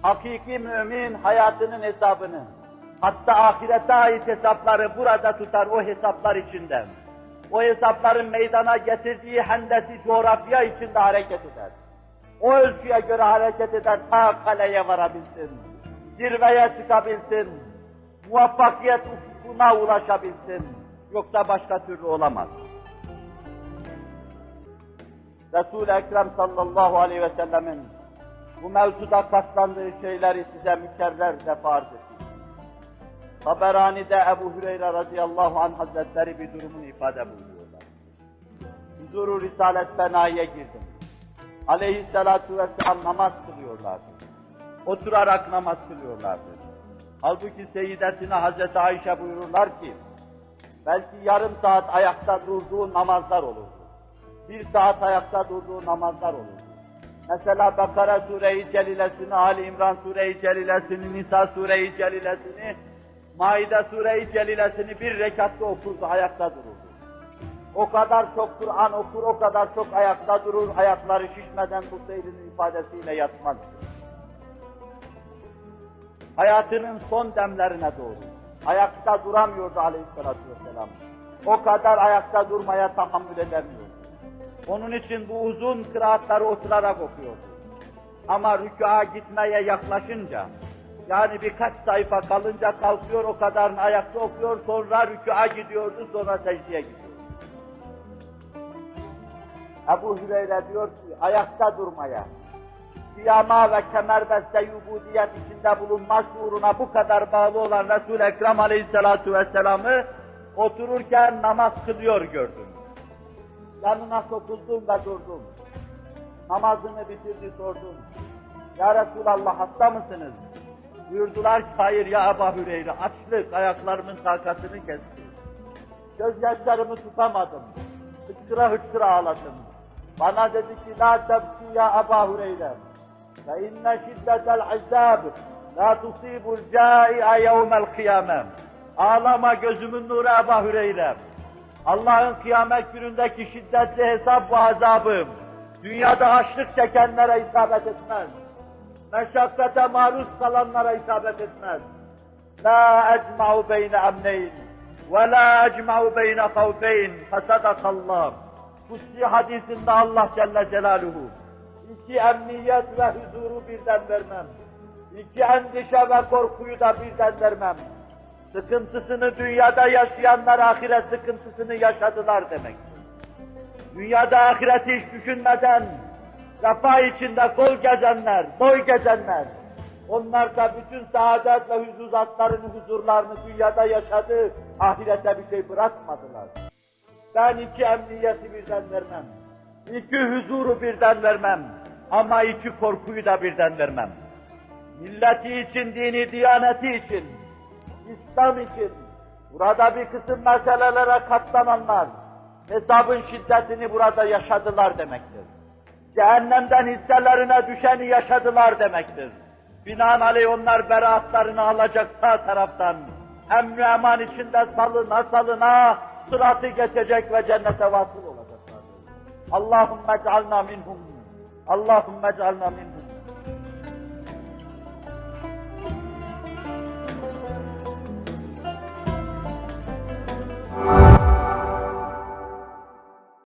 Hakiki mümin hayatının hesabını, hatta ahirete ait hesapları burada tutar o hesaplar içinde. O hesapların meydana getirdiği hendesi coğrafya içinde hareket eder. O ölçüye göre hareket eder, ta kaleye varabilsin, zirveye çıkabilsin, muvaffakiyet ufkuna ulaşabilsin. Yoksa başka türlü olamaz. Resul-i Ekrem sallallahu aleyhi ve sellemin bu mevzuda katlandığı şeyleri size mükerrer defa arz ettim. Taberani'de Ebu Hüreyre radıyallahu anh hazretleri bir durumun ifade buyuruyorlar. Huzuru Risalet Benai'ye girdim. Aleyhissalatu vesselam namaz kılıyorlardı. Oturarak namaz kılıyorlardı. Halbuki Seyyidetine Hazreti Ayşe buyururlar ki, belki yarım saat ayakta durduğu namazlar olurdu. 1 saat ayakta durduğu namazlar olurdu. Mesela Bakara Sure-i Celilesini, Ali İmran Sure-i Celilesini, Nisa Sure-i Celilesini, Maide Sure-i Celilesini bir rekatta okurdu, ayakta dururdu. O kadar çok Kur'an okur, o kadar çok ayakta durur, ayakları şişmeden bu seyrinin ifadesiyle yatmaz. Hayatının son demlerine doğru ayakta duramıyordu aleyhissalatü vesselam. O kadar ayakta durmaya tahammül edemiyordu. Onun için bu uzun kıraatları oturarak okuyordu. Ama rükûa gitmeye yaklaşınca, yani birkaç sayfa kalınca kalkıyor, o kadarını ayakta okuyor, sonra rükûa gidiyordu, sonra secdeye gidiyordu. Ebu Hüreyre diyor ki, ayakta durmaya, kıyama ve kemerbeste yubudiyet içinde bulunma şuuruna bu kadar bağlı olan Resul-i Ekrem aleyhissalatu vesselam'ı otururken namaz kılıyor gördüm. Yanına sokuldum ve durdum. Namazını bitirdi sordum. Ya Resulallah hasta mısınız? Buyurdular ki hayır ya Ebu Hüreyre, açlık ayaklarımın takatını kesti. Gözyaşlarımı tutamadım. Hıçkıra hıçkıra ağladım. Bana dedi ki la tebki ya Ebu Hüreyre. Fe inne şiddetel azab la tusibul câi'a yevmel kıyamem. Ağlama gözümün nuru Ebu Hüreyre. Allah'ın kıyamet günündeki şiddetli hesap ve azabı dünyada açlık çekenlere isabet etmez. Meşakkate maruz kalanlara isabet etmez. La ecma'u beyne emneyn ve la ecma'u beyne havfeyn fesadakallah. Kutsi hadisinde Allah Celle Celaluhu iki emniyet ve huzuru birden vermem. İki endişe ve korkuyu da birden vermem. Sıkıntısını dünyada yaşayanlar ahiret sıkıntısını yaşadılar demek. Dünyada ahireti hiç düşünmeden refah içinde kol gezenler, boy gezenler, onlar da bütün saadet ve huzuzatlarını, huzurlarını dünyada yaşadı, ahirete bir şey bırakmadılar. Ben iki emniyeti birden vermem, iki huzuru birden vermem, ama iki korkuyu da birden vermem. Milleti için, dini, diyaneti için, İslam için, burada bir kısım meselelere katlananlar, hesabın şiddetini burada yaşadılar demektir. Cehennemden hisselerine düşeni yaşadılar demektir. Binaenaleyh onlar beraatlarını alacak sağ taraftan, emn-i eman içinde salına salına, sıratı geçecek ve cennete vasıl olacaklar. Allahümme ec'alna minhum, Allahümme ec'alna minhum.